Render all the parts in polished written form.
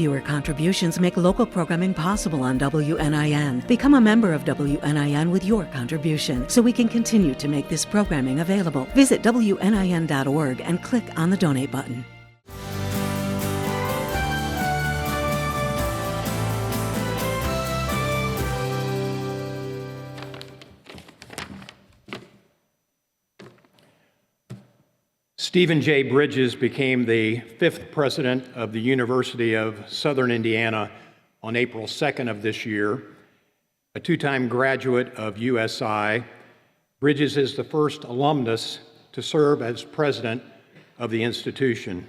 Viewer contributions make local programming possible on WNIN. Become a member of WNIN with your contribution so we can continue to make this programming available. Visit WNIN.org and click on the donate button. Stephen J. Bridges became the 5th president of the University of Southern Indiana on April 2nd of this year. A 2-time graduate of USI, Bridges is the first alumnus to serve as president of the institution.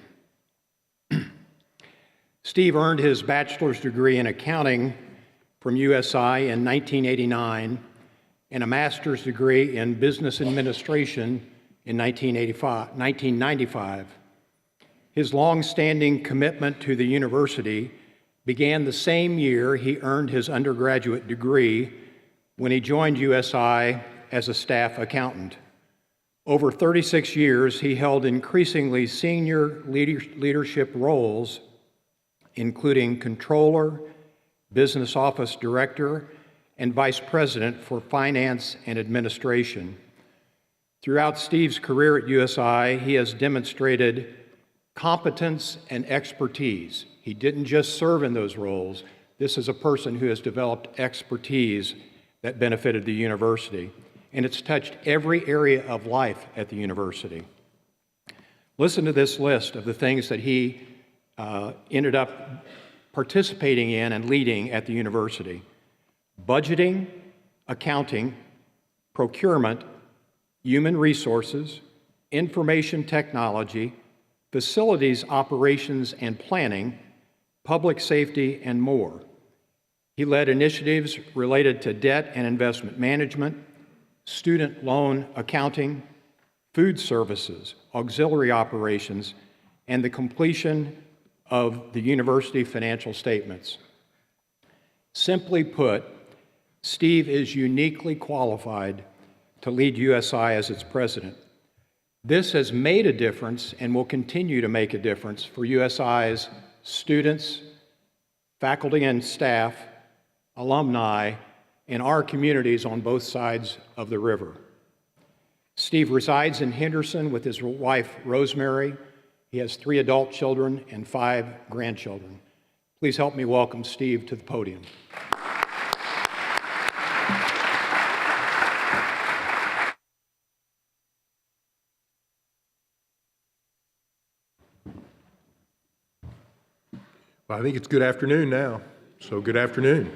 Steve earned his bachelor's degree in accounting from USI in 1989 and a master's degree in business administration in 1995. His long-standing commitment to the university began the same year he earned his undergraduate degree when he joined USI as a staff accountant. Over 36 years, he held increasingly senior leadership roles, including controller, business office director, and vice president for finance and administration. Throughout Steve's career at USI, he has demonstrated competence and expertise. He didn't just serve in those roles. This is a person who has developed expertise that benefited the university, and it's touched every area of life at the university. Listen to this list of the things that he ended up participating in and leading at the university: budgeting, accounting, procurement, human resources, information technology, facilities operations and planning, public safety, and more. He led initiatives related to debt and investment management, student loan accounting, food services, auxiliary operations, and the completion of the university financial statements. Simply put, Steve is uniquely qualified to lead USI as its president. This has made a difference and will continue to make a difference for USI's students, faculty and staff, alumni, and our communities on both sides of the river. Steve resides in Henderson with his wife, Rosemary. He has 3 adult children and 5 grandchildren. Please help me welcome Steve to the podium. Well, I think it's good afternoon now, so good afternoon.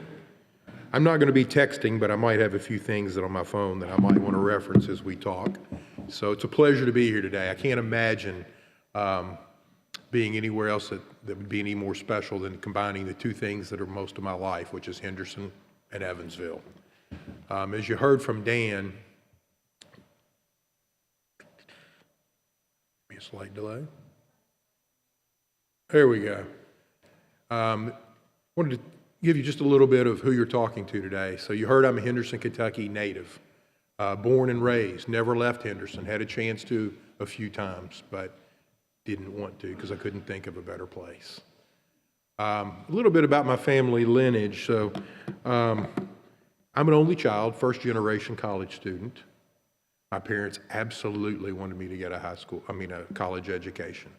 I'm not going to be texting, but I might have a few things that on my phone that I might want to reference as we talk. So it's a pleasure to be here today. I can't imagine being anywhere else that would be any more special than combining the 2 things that are most of my life, which is Henderson and Evansville. As you heard from Dan, be a slight delay. There we go. Wanted to give you just a little bit of who you're talking to today. So you heard I'm a Henderson, Kentucky native, born and raised, never left Henderson, had a chance to a few times, but didn't want to because I couldn't think of a better place. A little bit about my family lineage. So I'm an only child, first generation college student. My parents absolutely wanted me to get a college education.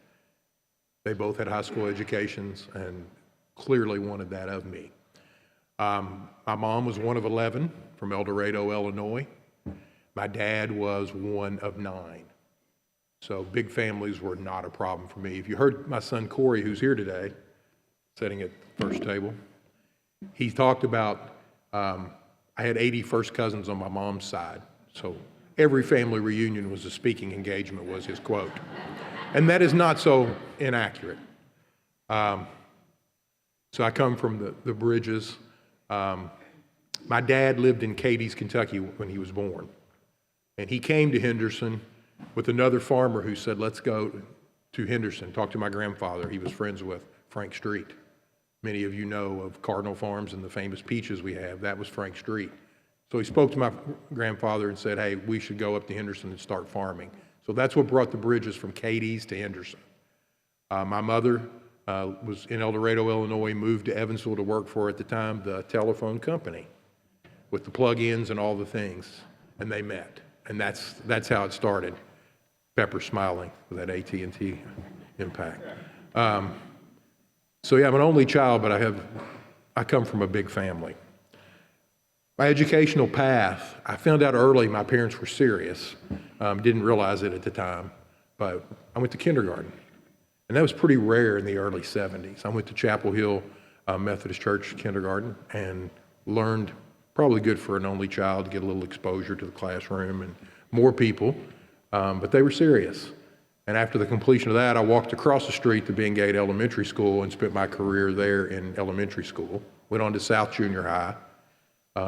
They both had high school educations and clearly wanted that of me. My mom was one of 11 from El Dorado, Illinois. My dad was one of 9. So big families were not a problem for me. If you heard my son Corey, who's here today, sitting at the first table, he talked about I had 80 first cousins on my mom's side. So every family reunion was a speaking engagement, was his quote. And that is not so inaccurate. So I come from the Bridges. My dad lived in Cadiz, Kentucky when he was born. And he came to Henderson with another farmer who said, let's go to Henderson, talk to my grandfather. He was friends with Frank Street. Many of you know of Cardinal Farms and the famous peaches we have. That was Frank Street. So he spoke to my grandfather and said, hey, we should go up to Henderson and start farming. So that's what brought the Bridges from Cadiz to Henderson. My mother was in El Dorado, Illinois, moved to Evansville to work for, at the time, the telephone company with the plug-ins and all the things, and they met. And that's how it started. Pepper smiling with that AT&T impact. So yeah, I'm an only child, but I come from a big family. My educational path, I found out early my parents were serious. Didn't realize it at the time, but I went to kindergarten. And that was pretty rare in the early 70s. I went to Chapel Hill Methodist Church kindergarten and learned, probably good for an only child to get a little exposure to the classroom and more people, but they were serious. And after the completion of that, I walked across the street to Bengate Elementary School and spent my career there in elementary school. Went on to South Junior High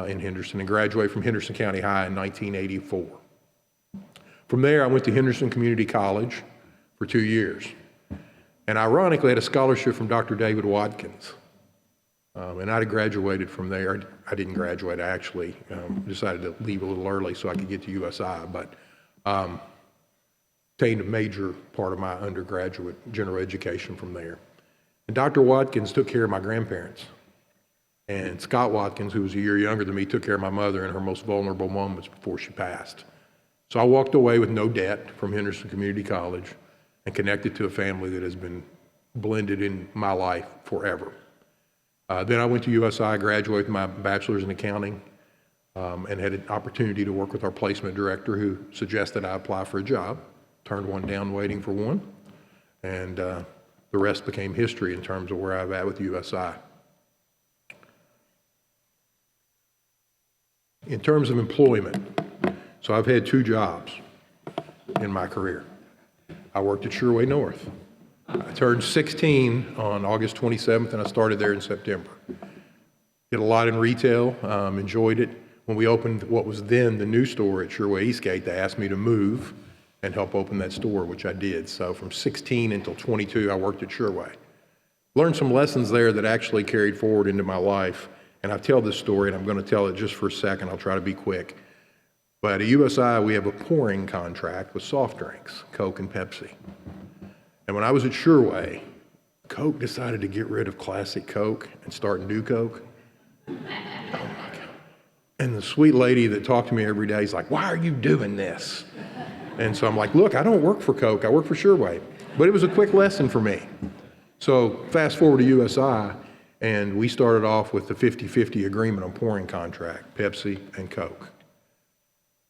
in Henderson and graduated from Henderson County High in 1984. From there, I went to Henderson Community College for 2 years. And ironically, I had a scholarship from Dr. David Watkins. And I had graduated from there. I didn't graduate. I actually decided to leave a little early so I could get to USI, but obtained a major part of my undergraduate general education from there. And Dr. Watkins took care of my grandparents. And Scott Watkins, who was a year younger than me, took care of my mother in her most vulnerable moments before she passed. So I walked away with no debt from Henderson Community College and connected to a family that has been blended in my life forever. Then I went to USI, graduated with my bachelor's in accounting, and had an opportunity to work with our placement director who suggested I apply for a job. Turned one down waiting for one, and the rest became history in terms of where I'm at with USI. In terms of employment, so I've had 2 jobs in my career. I worked at Sherway North. I turned 16 on August 27th, and I started there in September. Did a lot in retail, enjoyed it. When we opened what was then the new store at Sherway Eastgate, they asked me to move and help open that store, which I did. So from 16 until 22, I worked at Sherway. Learned some lessons there that actually carried forward into my life. And I tell this story, and I'm going to tell it just for a second. I'll try to be quick. But at USI, we have a pouring contract with soft drinks, Coke and Pepsi. And when I was at Sherway, Coke decided to get rid of classic Coke and start new Coke. Oh my God. And the sweet lady that talked to me every day is like, "Why are you doing this?" And so I'm like, "Look, I don't work for Coke, I work for Sherway." But it was a quick lesson for me. So fast forward to USI, and we started off with the 50-50 agreement on pouring contract, Pepsi and Coke.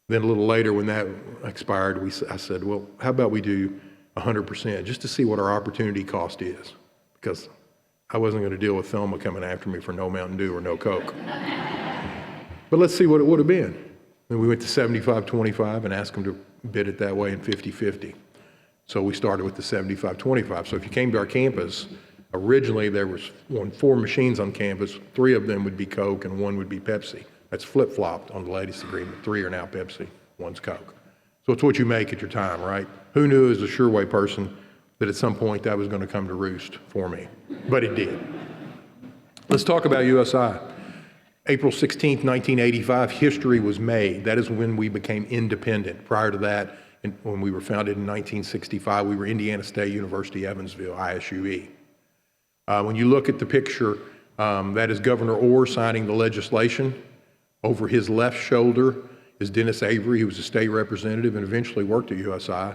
Then a little later when that expired, I said, well, how about we do 100% just to see what our opportunity cost is, because I wasn't going to deal with Thelma coming after me for no Mountain Dew or no Coke. But let's see what it would have been. And we went to 75-25 and asked them to bid it that way in 50-50. So we started with the 75-25. So if you came to our campus, originally there was 4 machines on campus. 3 of them would be Coke and 1 would be Pepsi. That's flip-flopped on the latest agreement. 3 are now Pepsi, 1's Coke. So it's what you make at your time, right? Who knew as a Sherway person that at some point that was going to come to roost for me? But it did. Let's talk about USI. April 16th, 1985, history was made. That is when we became independent. Prior to that, when we were founded in 1965, we were Indiana State University, Evansville, ISUE. When you look at the picture, that is Governor Orr signing the legislation. Over his left shoulder is Dennis Avery, who was a state representative and eventually worked at USI.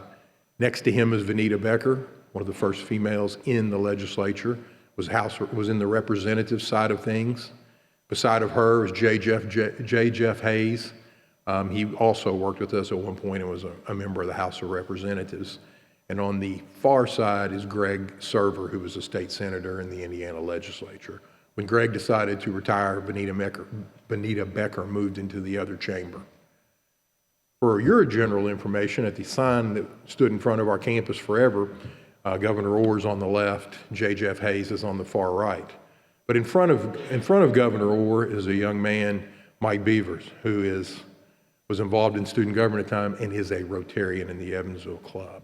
Next to him is Vanita Becker, one of the first females in the legislature, was in the representative side of things. Beside of her is J. Jeff Hayes. He also worked with us at one point and was a member of the House of Representatives. And on the far side is Greg Server, who was a state senator in the Indiana legislature. When Greg decided to retire, Vanita Becker moved into the other chamber. For your general information, at the sign that stood in front of our campus forever, Governor Orr's on the left, J. Jeff Hayes is on the far right. But in front of Governor Orr is a young man, Mike Beavers, who was involved in student government at the time and is a Rotarian in the Evansville Club.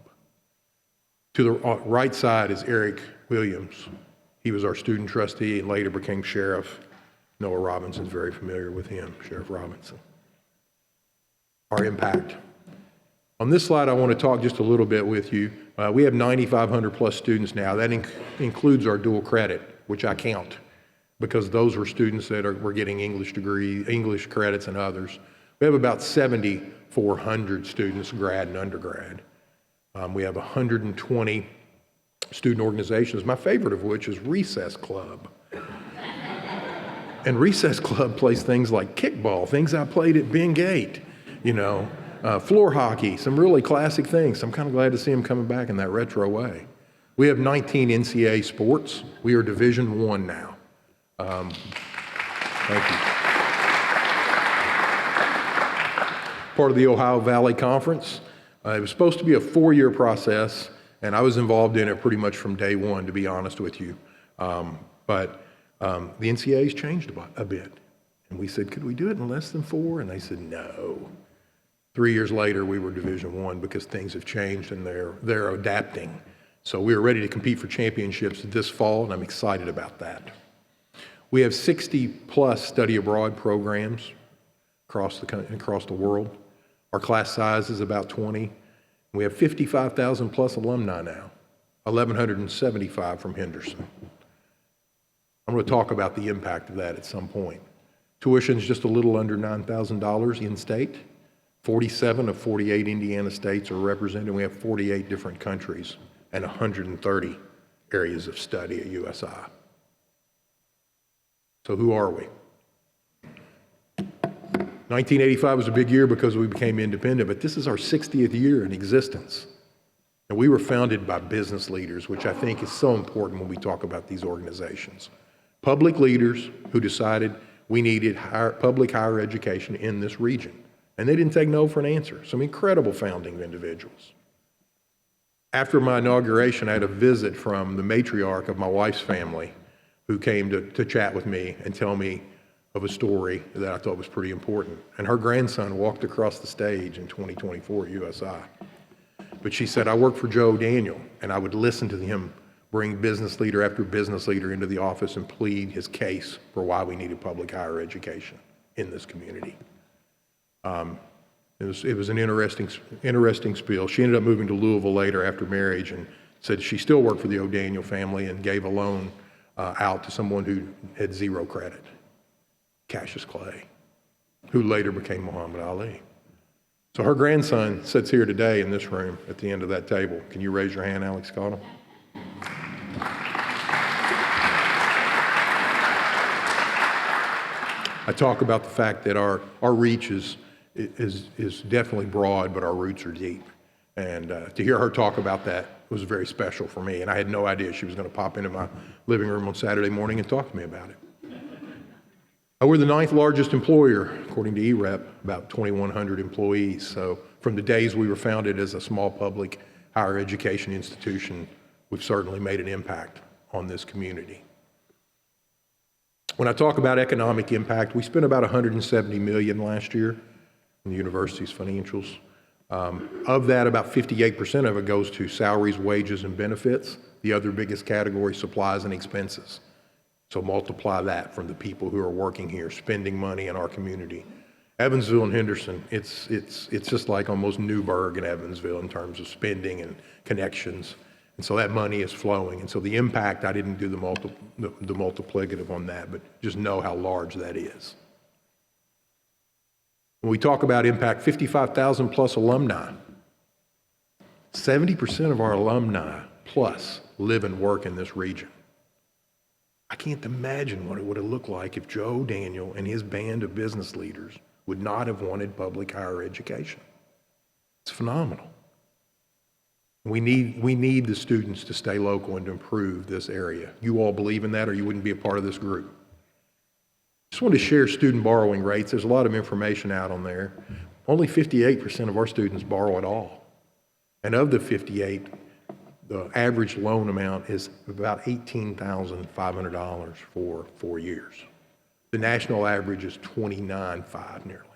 To the right side is Eric Williams. He was our student trustee and later became sheriff. Noah Robinson's very familiar with him, Sheriff Robinson. Our impact. On this slide, I want to talk just a little bit with you. We have 9,500 plus students now. That includes our dual credit, which I count, because those were students that were getting English credits and others. We have about 7,400 students, grad and undergrad. We have 120 student organizations, my favorite of which is Recess Club. And Recess Club plays things like kickball, things I played at Ben Gate, floor hockey, some really classic things. I'm kind of glad to see them coming back in that retro way. We have 19 NCAA sports. We are Division I now. Thank you. Part of the Ohio Valley Conference. It was supposed to be a 4-year process, and I was involved in it pretty much from day one, to be honest with you. But the NCAA's changed a bit. And we said, could we do it in less than 4? And they said, no. 3 years later, we were Division I because things have changed and they're adapting. So we were ready to compete for championships this fall, and I'm excited about that. We have 60 plus study abroad programs across the world. Our class size is about 20. We have 55,000 plus alumni now, 1,175 from Henderson. I'm going to talk about the impact of that at some point. Tuition is just a little under $9,000 in state. 47 of 48 Indiana states are represented. We have 48 different countries and 130 areas of study at USI. So who are we? 1985 was a big year because we became independent, but this is our 60th year in existence. And we were founded by business leaders, which I think is so important when we talk about these organizations. Public leaders who decided we needed public higher education in this region. And they didn't take no for an answer. Some incredible founding individuals. After my inauguration, I had a visit from the matriarch of my wife's family who came to chat with me and tell me of a story that I thought was pretty important. And her grandson walked across the stage in 2024 at USI. But she said, I worked for Joe Daniel, and I would listen to him bring business leader after business leader into the office and plead his case for why we needed public higher education in this community. It was an interesting spiel. She ended up moving to Louisville later after marriage and said she still worked for the O'Daniel family and gave a loan out to someone who had 0 credit, Cassius Clay, who later became Muhammad Ali. So her grandson sits here today in this room at the end of that table. Can you raise your hand, Alex Scotto? I talk about the fact that our reach is definitely broad, but our roots are deep. And to hear her talk about that was very special for me. And I had no idea she was going to pop into my living room on Saturday morning and talk to me about it. We're the 9th largest employer, according to EREP, about 2,100 employees. So from the days we were founded as a small public higher education institution, we've certainly made an impact on this community. When I talk about economic impact, we spent about $170 million last year in the university's financials. Of that, about 58% of it goes to salaries, wages, and benefits. The other biggest category, supplies and expenses. So multiply that from the people who are working here, spending money in our community. Evansville and Henderson, it's just like almost Newburgh and Evansville in terms of spending and connections. And so that money is flowing. And so the impact, I didn't do the multiplicative on that, but just know how large that is. When we talk about impact, 55,000 plus alumni. 70% of our alumni plus live and work in this region. I can't imagine what it would have looked like if Joe Daniel and his band of business leaders would not have wanted public higher education. It's phenomenal. We need the students to stay local and to improve this area. You all believe in that or you wouldn't be a part of this group. Just wanted to share student borrowing rates. There's a lot of information out on there. Only 58% of our students borrow at all. And of the 58, the average loan amount is about $18,500 for 4 years. The national average is $29,500 nearly.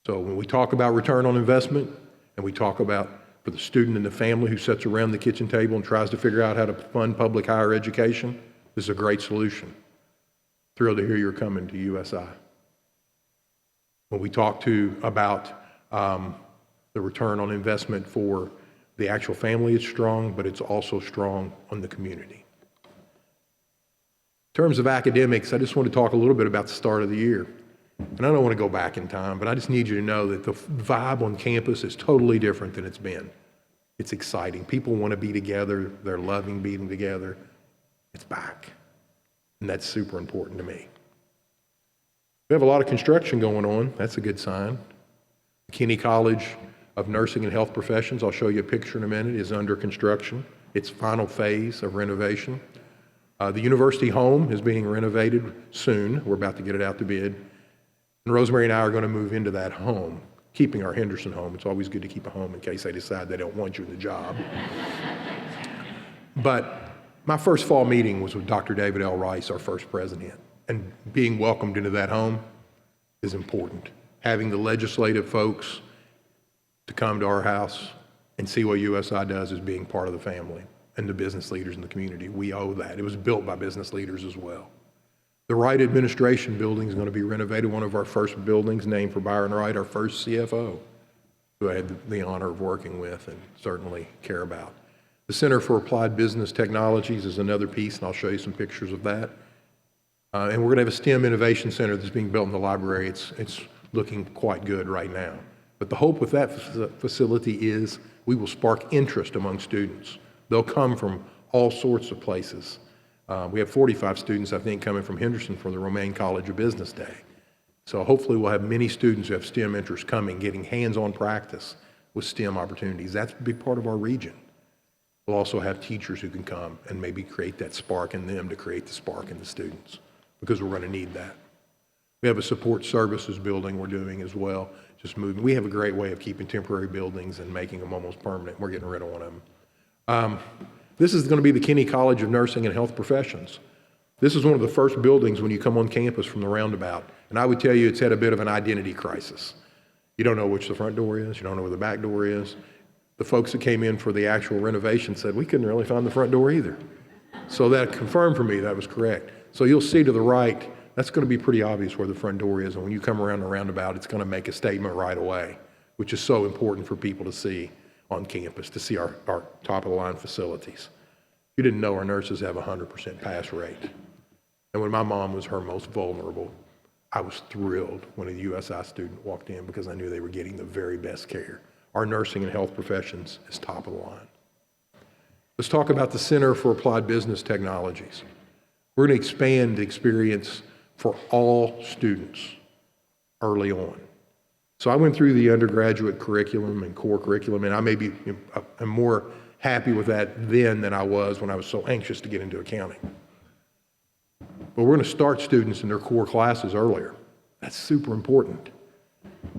So when we talk about return on investment and we talk about for the student and the family who sits around the kitchen table and tries to figure out how to fund public higher education, this is a great solution. Thrilled to hear you're coming to USI. When we talk about The return on investment for the actual family is strong, but it's also strong on the community. In terms of academics, I just want to talk a little bit about the start of the year. And I don't want to go back in time, but I just need you to know that the vibe on campus is totally different than it's been. It's exciting. People want to be together. They're loving being together. It's back. And that's super important to me. We have a lot of construction going on. That's a good sign. McKinney College of Nursing and Health Professions, I'll show you a picture in a minute, is under construction. Its final phase of renovation. The university home is being renovated soon. We're about to get it out to bid. And Rosemary and I are going to move into that home, keeping our Henderson home. It's always good to keep a home in case they decide they don't want you in the job. But my first fall meeting was with Dr. David L. Rice, our first president. And being welcomed into that home is important. Having the legislative folks to come to our house and see what USI does as being part of the family, and the business leaders in the community. We owe that. It was built by business leaders as well. The Wright Administration Building is going to be renovated, one of our first buildings named for Byron Wright, our first CFO, who I had the honor of working with and certainly care about. The Center for Applied Business Technologies is another piece, and I'll show you some pictures of that. And we're going to have a STEM Innovation Center that's being built in the library. It's looking quite good right now. But the hope with that facility is we will spark interest among students. They'll come from all sorts of places. We have 45 students, I think, coming from Henderson for the Romaine College of Business Day. So hopefully we'll have many students who have STEM interests coming, getting hands-on practice with STEM opportunities. That's a big part of our region. We'll also have teachers who can come and maybe create that spark in them to create the spark in the students, because we're going to need that. We have a support services building we're doing as well, just moving. We have a great way of keeping temporary buildings and making them almost permanent. We're getting rid of one of them. This is going to be the Kinney College of Nursing and Health Professions. This is one of the first buildings when you come on campus from the roundabout. And I would tell you it's had a bit of an identity crisis. You don't know which the front door is. You don't know where the back door is. The folks that came in for the actual renovation said, we couldn't really find the front door either. So that confirmed for me that was correct. So you'll see to the right, that's going to be pretty obvious where the front door is. And when you come around the roundabout, it's going to make a statement right away, which is so important for people to see on campus, to see our top-of-the-line facilities. You didn't know our nurses have a 100% pass rate. And when my mom was her most vulnerable, I was thrilled when a USI student walked in because I knew they were getting the very best care. Our nursing and health professions is top of the line. Let's talk about the Center for Applied Business Technologies. We're going to expand the experience for all students early on. So I went through the undergraduate curriculum and core curriculum, and I'm more happy with that then than I was when I was so anxious to get into accounting. But we're going to start students in their core classes earlier. That's super important.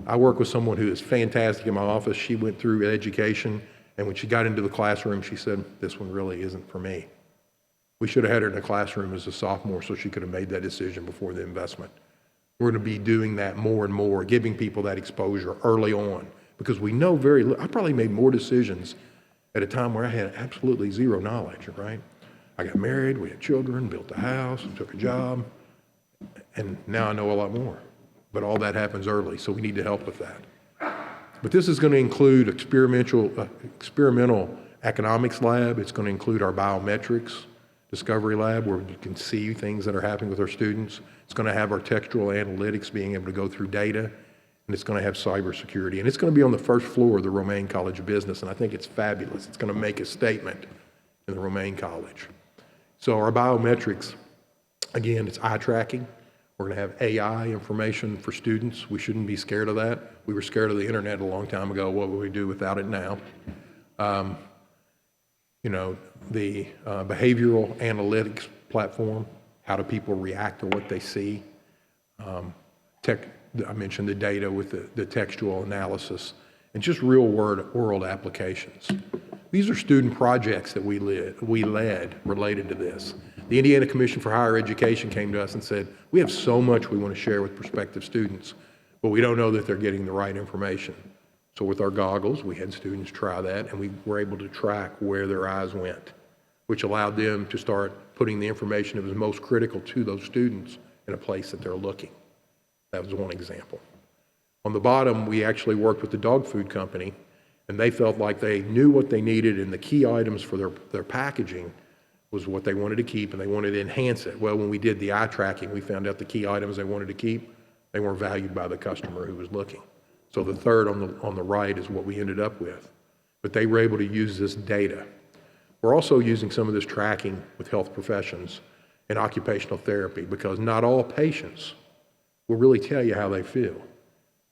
I work with someone who is fantastic in my office. She went through education, and when she got into the classroom, she said, this one really isn't for me. We should have had her in the classroom as a sophomore so she could have made that decision before the investment. We're going to be doing that more and more, giving people that exposure early on, because we know very little. I probably made more decisions at a time where I had absolutely zero knowledge, right? I got married, we had children, built a house, took a job, and now I know a lot more. But all that happens early, so we need to help with that. But this is going to include experimental economics lab. It's going to include our biometrics discovery lab, where you can see things that are happening with our students. It's going to have our textual analytics, being able to go through data, and it's going to have cybersecurity. And it's going to be on the first floor of the Romaine College of Business, and I think it's fabulous. It's going to make a statement in the Romaine College. So our biometrics, again, it's eye tracking. We're going to have AI information for students. We shouldn't be scared of that. We were scared of the internet a long time ago. What would we do without it now? The behavioral analytics platform, how do people react to what they see? I mentioned the data with the textual analysis, and just real world applications. These are student projects that we led related to this. The Indiana Commission for Higher Education came to us and said, we have so much we want to share with prospective students, but we don't know that they're getting the right information. So with our goggles, we had students try that, and we were able to track where their eyes went, which allowed them to start putting the information that was most critical to those students in a place that they're looking. That was one example. On the bottom, we actually worked with the dog food company And they felt like they knew what they needed, and the key items for their packaging was what they wanted to keep, and they wanted to enhance it. Well, when we did the eye tracking, we found out the key items they wanted to keep, they weren't valued by the customer who was looking. So the third on the right is what we ended up with. But they were able to use this data. We're also using some of this tracking with health professions and occupational therapy, because not all patients will really tell you how they feel,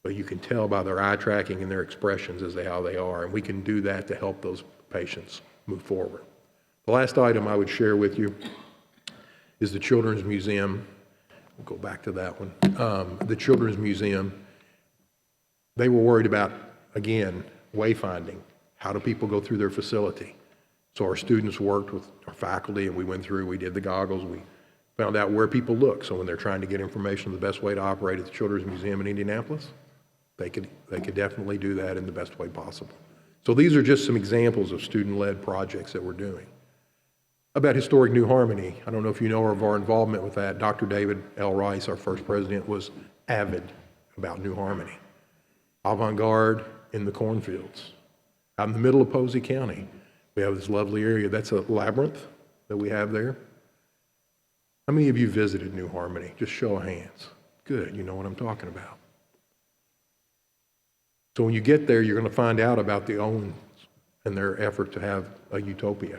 but you can tell by their eye tracking and their expressions as to how they are, and we can do that to help those patients move forward. The last item I would share with you is the Children's Museum. We'll go back to that one. The Children's Museum, they were worried about, again, wayfinding. How do people go through their facility? So our students worked with our faculty, and we did the goggles, we found out where people look. So when they're trying to get information on the best way to operate at the Children's Museum in Indianapolis, they could definitely do that in the best way possible. So these are just some examples of student-led projects that we're doing. About Historic New Harmony, I don't know if you know of our involvement with that. Dr. David L. Rice, our first president, was avid about New Harmony. Avant-garde in the cornfields. Out in the middle of Posey County, we have this lovely area. That's a labyrinth that we have there. How many of you visited New Harmony? Just show of hands. Good, you know what I'm talking about. So when you get there, you're going to find out about the Owens and their effort to have a utopia.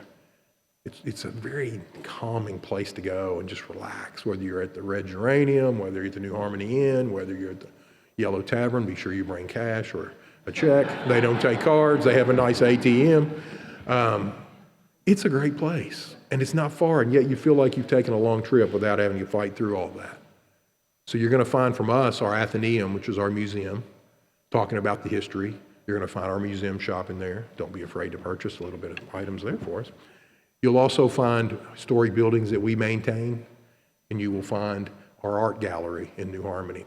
It's a very calming place to go and just relax, whether you're at the Red Geranium, whether you're at the New Harmony Inn, whether you're at the Yellow Tavern. Be sure you bring cash or a check. They don't take cards. They have a nice ATM. It's a great place, and it's not far, and yet you feel like you've taken a long trip without having to fight through all that. So you're going to find from us our Athenaeum, which is our museum, talking about the history. You're going to find our museum shop in there. Don't be afraid to purchase a little bit of items there for us. You'll also find historic buildings that we maintain, and you will find our art gallery in New Harmony.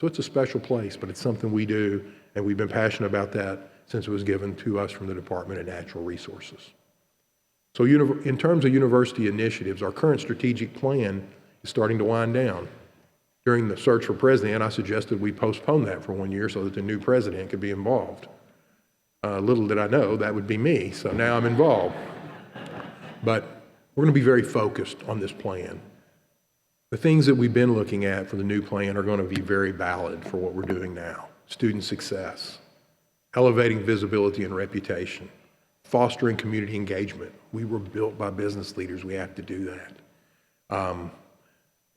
So it's a special place, but it's something we do, and we've been passionate about that since it was given to us from the Department of Natural Resources. So in terms of university initiatives, our current strategic plan is starting to wind down. During the search for president, I suggested we postpone that for 1 year so that the new president could be involved. Little did I know that would be me, so now I'm involved. But we're going to be very focused on this plan. The things that we've been looking at for the new plan are going to be very valid for what we're doing now. Student success, elevating visibility and reputation, fostering community engagement. We were built by business leaders. We have to do that.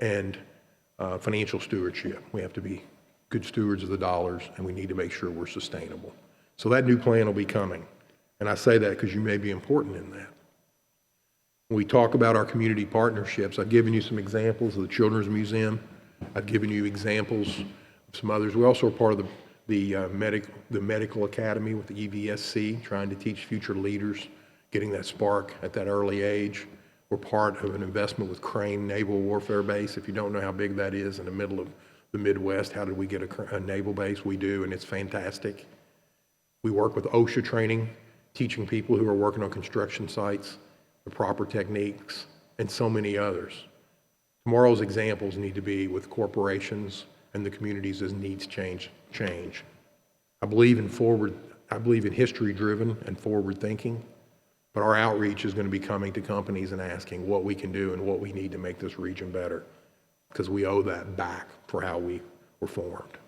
And financial stewardship. We have to be good stewards of the dollars, and we need to make sure we're sustainable. So that new plan will be coming. And I say that because you may be important in that. When we talk about our community partnerships, I've given you some examples of the Children's Museum. I've given you examples of some others. We also are part of the medical academy with the EVSC, trying to teach future leaders, getting that spark at that early age. We're part of an investment with Crane Naval Warfare Base. If you don't know how big that is in the middle of the Midwest, how did we get a naval base? We do, and it's fantastic. We work with OSHA training, teaching people who are working on construction sites the proper techniques, and so many others. Tomorrow's examples need to be with corporations and the communities as needs change. I believe in history-driven and forward thinking, but our outreach is going to be coming to companies and asking what we can do and what we need to make this region better, because we owe that back for how we were formed.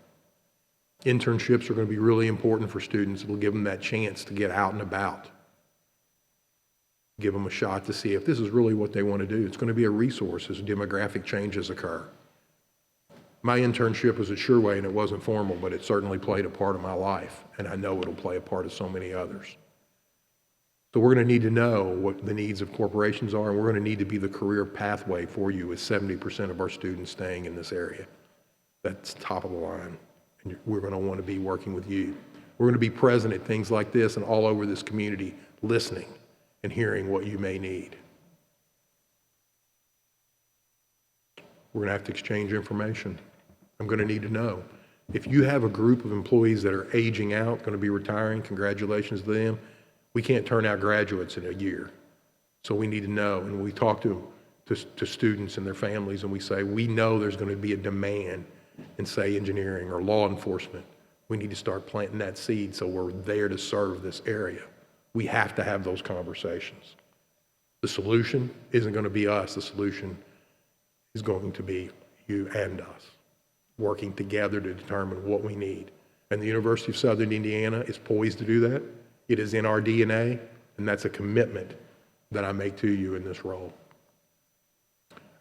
Internships are going to be really important for students. It'll give them that chance to get out and about. Give them a shot to see if this is really what they want to do. It's going to be a resource as demographic changes occur. My internship was at Sureway, and it wasn't formal, but it certainly played a part of my life, and I know it'll play a part of so many others. So we're going to need to know what the needs of corporations are, and we're going to need to be the career pathway for you with 70% of our students staying in this area. That's top of the line, and we're going to want to be working with you. We're going to be present at things like this and all over this community, listening and hearing what you may need. We're going to have to exchange information. I'm going to need to know. If you have a group of employees that are aging out, going to be retiring, congratulations to them. We can't turn out graduates in a year. So we need to know. And we talk to students and their families, and we say, we know there's going to be a demand in, say, engineering or law enforcement We need to start planting that seed so we're there to serve this area. We have to have those conversations. The solution isn't going to be us. The solution is going to be you and us working together to determine what we need. And the University of Southern Indiana is poised to do that. It is in our DNA, and that's a commitment that I make to you in this role.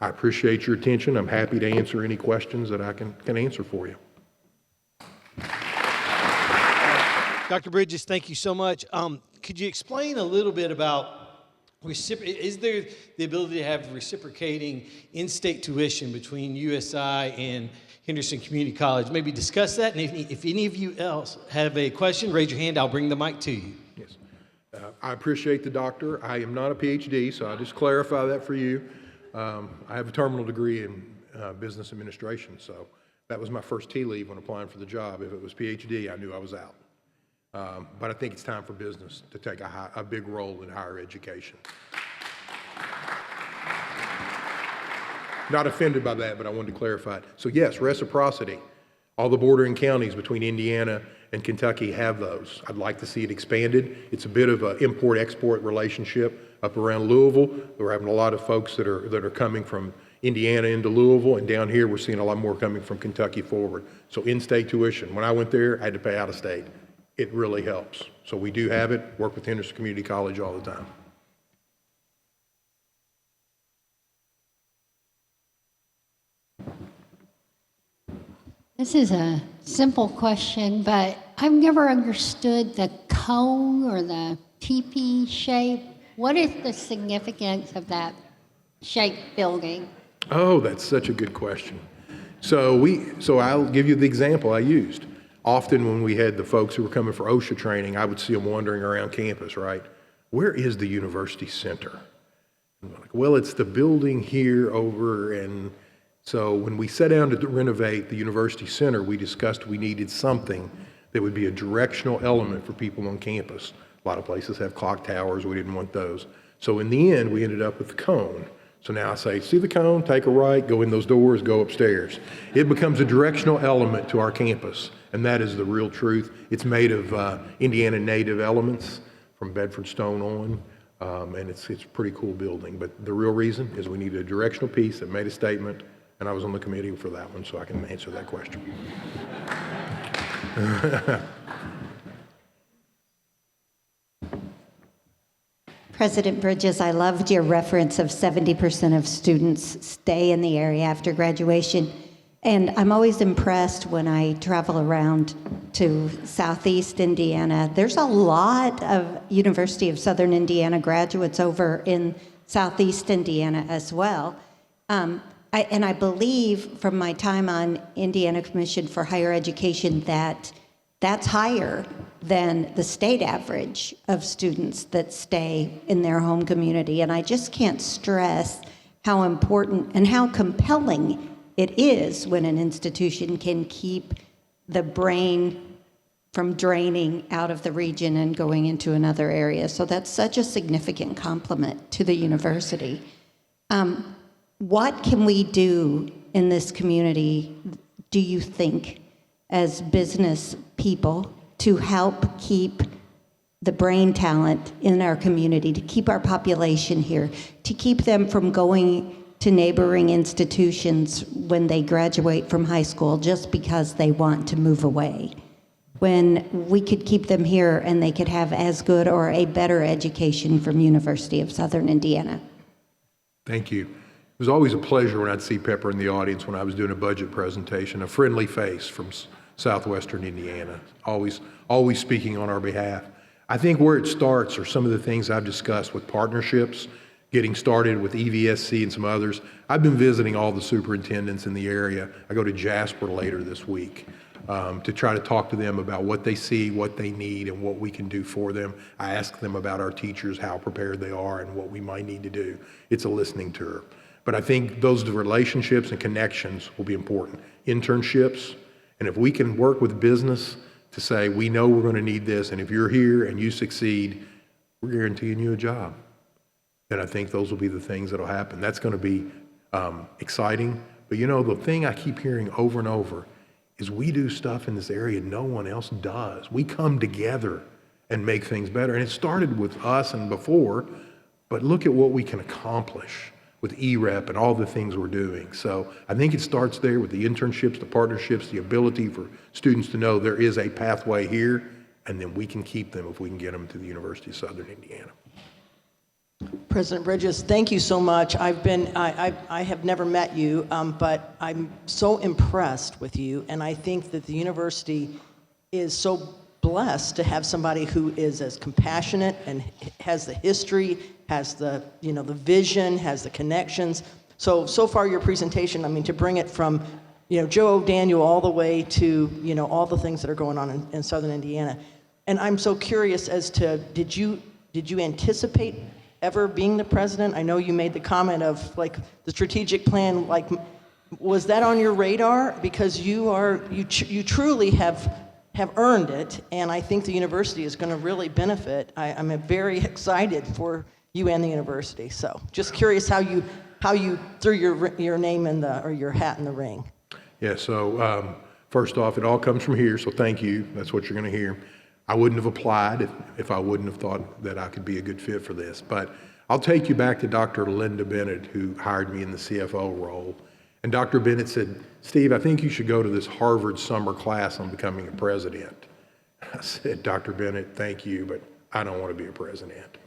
I appreciate your attention. I'm happy to answer any questions that I can answer for you. Dr. Bridges, thank you so much. Could you explain a little bit about is there the ability to have reciprocating in-state tuition between USI and Henderson Community College? Maybe discuss that, and if any of you else have a question, raise your hand. I'll bring the mic to you. Yes. I appreciate the doctor. I am not a PhD, so I'll just clarify that for you. I have a terminal degree in business administration, so that was my first tea leave when applying for the job. If it was PhD, I knew I was out. But I think it's time for business to take a big role in higher education. Not offended by that, but I wanted to clarify it. So yes, reciprocity. All the bordering counties between Indiana and Kentucky have those. I'd like to see it expanded. It's a bit of an import-export relationship up around Louisville. We're having a lot of folks that are coming from Indiana into Louisville, and down here we're seeing a lot more coming from Kentucky forward. So in-state tuition. When I went there, I had to pay out of state. It really helps. So we do have it, work with Henderson Community College all the time. This is a simple question, but I've never understood the cone or the teepee shape. What is the significance of that shaped building? Oh, that's such a good question. So I'll give you the example I used. Often when we had the folks who were coming for OSHA training, I would see them wandering around campus, right? Where is the university center? And I'm like, well, it's the building here over. And so when we sat down to renovate the university center, we discussed we needed something that would be a directional element for people on campus. A lot of places have clock towers. We didn't want those. So in the end, we ended up with the cone. So now I say, see the cone, take a right, go in those doors, go upstairs. It becomes a directional element to our campus, and that is the real truth. It's made of Indiana native elements from Bedford stone on, and it's a pretty cool building. But the real reason is we needed a directional piece that made a statement, and I was on the committee for that one, so I can answer that question. President Bridges, I loved your reference of 70% of students stay in the area after graduation. And I'm always impressed when I travel around to Southeast Indiana. There's a lot of University of Southern Indiana graduates over in Southeast Indiana as well. I believe from my time on Indiana Commission for Higher Education that that's higher than the state average of students that stay in their home community. And I just can't stress how important and how compelling it is when an institution can keep the brain from draining out of the region and going into another area. So that's such a significant compliment to the university. What can we do in this community, do you think, as business people, to help keep the brain talent in our community, to keep our population here, to keep them from going to neighboring institutions when they graduate from high school just because they want to move away, when we could keep them here and they could have as good or a better education from University of Southern Indiana? Thank you. It was always a pleasure when I'd see Pepper in the audience when I was doing a budget presentation, a friendly face from Southwestern Indiana, always speaking on our behalf. I think where it starts are some of the things I've discussed with partnerships, getting started with EVSC and some others. I've been visiting all the superintendents in the area. I go to Jasper later this week to try to talk to them about what they see, what they need, and what we can do for them. I ask them about our teachers, how prepared they are, and what we might need to do. It's a listening tour. But I think those relationships and connections will be important. Internships, and if we can work with business to say, we know we're going to need this, and if you're here and you succeed, we're guaranteeing you a job. Then I think those will be the things that will happen. That's going to be exciting. But you know, the thing I keep hearing over and over is we do stuff in this area no one else does. We come together and make things better. And it started with us and before, but look at what we can accomplish with EREP and all the things we're doing. So I think it starts there with the internships, the partnerships, the ability for students to know there is a pathway here, and then we can keep them if we can get them to the University of Southern Indiana. President Bridges, thank you so much. I have never met you, but I'm so impressed with you, and I think that the university is so blessed to have somebody who is as compassionate and has the history, has the the vision, has the connections. So far your presentation, I mean, to bring it from Joe Daniel all the way to all the things that are going on in Southern Indiana, and I'm so curious as to did you anticipate ever being the president? I know you made the comment of like the strategic plan. Like, was that on your radar? Because you truly have earned it, and I think the university is going to really benefit. I'm very excited for you and the university. So, just curious how you threw your name in or your hat in the ring. Yeah. So first off, it all comes from here. So thank you. That's what you're going to hear. I wouldn't have applied if I wouldn't have thought that I could be a good fit for this. But I'll take you back to Dr. Linda Bennett, who hired me in the CFO role. And Dr. Bennett said, Steve, I think you should go to this Harvard summer class on becoming a president. I said, Dr. Bennett, thank you, but I don't want to be a president.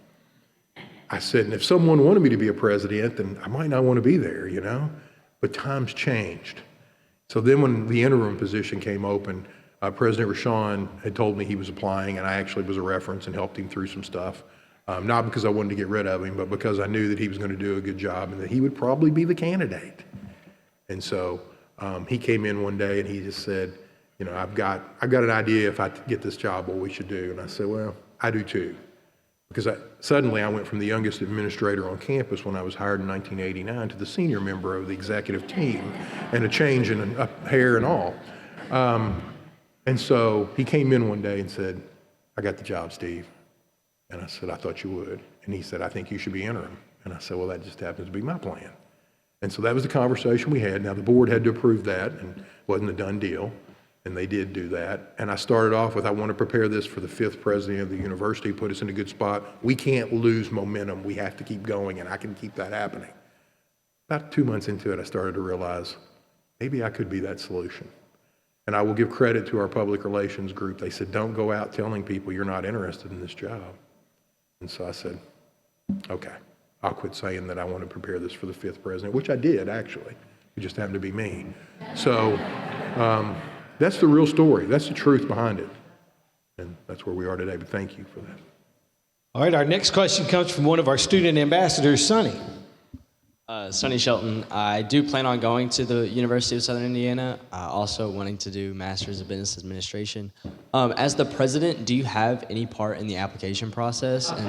I said, and if someone wanted me to be a president, then I might not want to be there, But times changed. So then when the interim position came open, President Rashawn had told me he was applying, and I actually was a reference and helped him through some stuff. Not because I wanted to get rid of him, but because I knew that he was going to do a good job and that he would probably be the candidate. And so he came in one day and he just said, I've got an idea if I get this job, what we should do. And I said, well, I do too. Because suddenly I went from the youngest administrator on campus when I was hired in 1989 to the senior member of the executive team, and a change in hair and all. And so he came in one day and said, I got the job, Steve. And I said, I thought you would. And he said, I think you should be interim. And I said, well, that just happens to be my plan. And so that was the conversation we had. Now, the board had to approve that, and it wasn't a done deal, and they did do that. And I started off with, I want to prepare this for the 5th president of the university, put us in a good spot. We can't lose momentum. We have to keep going, and I can keep that happening. About 2 months into it, I started to realize maybe I could be that solution. And I will give credit to our public relations group. They said, don't go out telling people you're not interested in this job. And so I said, okay, I'll quit saying that I want to prepare this for the 5th president, which I did, actually. It just happened to be me. So that's the real story. That's the truth behind it. And that's where we are today. But thank you for that. All right, our next question comes from one of our student ambassadors, Sonny. Sonny Shelton. I do plan on going to the University of Southern Indiana, also wanting to do Master's of Business Administration. As the president, do you have any part in the application process? And,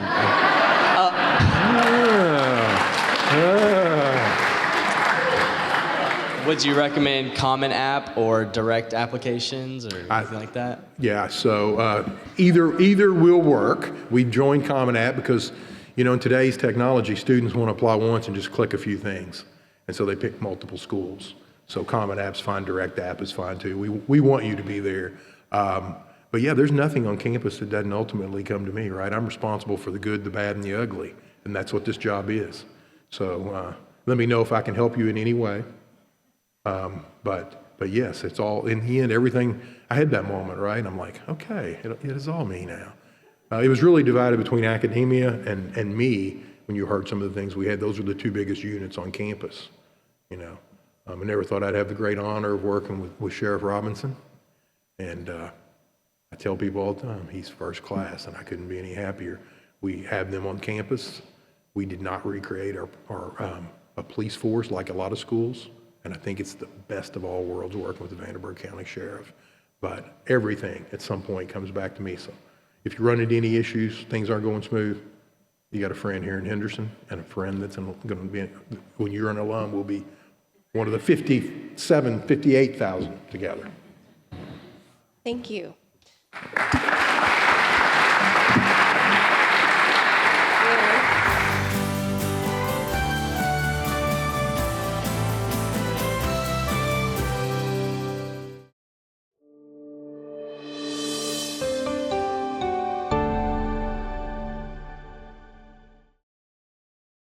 would you recommend Common App or direct applications or anything like that? Yeah, so either will work. We've joined Common App because in today's technology, students want to apply once and just click a few things. And so they pick multiple schools. So Common App's fine, Direct App is fine too. We want you to be there. But yeah, there's nothing on campus that doesn't ultimately come to me, right? I'm responsible for the good, the bad, and the ugly. And that's what this job is. So let me know if I can help you in any way. But yes, it's all, in the end, everything, I had that moment, right? And I'm like, okay, it is all me now. It was really divided between academia and me when you heard some of the things we had. Those were the 2 biggest units on campus, I never thought I'd have the great honor of working with Sheriff Robinson. And I tell people all the time, he's first class, and I couldn't be any happier. We have them on campus. We did not recreate our police force like a lot of schools. And I think it's the best of all worlds working with the Vanderburgh County Sheriff. But everything at some point comes back to me. So if you run into any issues, things aren't going smooth, you got a friend here in Henderson and a friend that's going to be, when you're an alum, will be one of the 58,000 together. Thank you.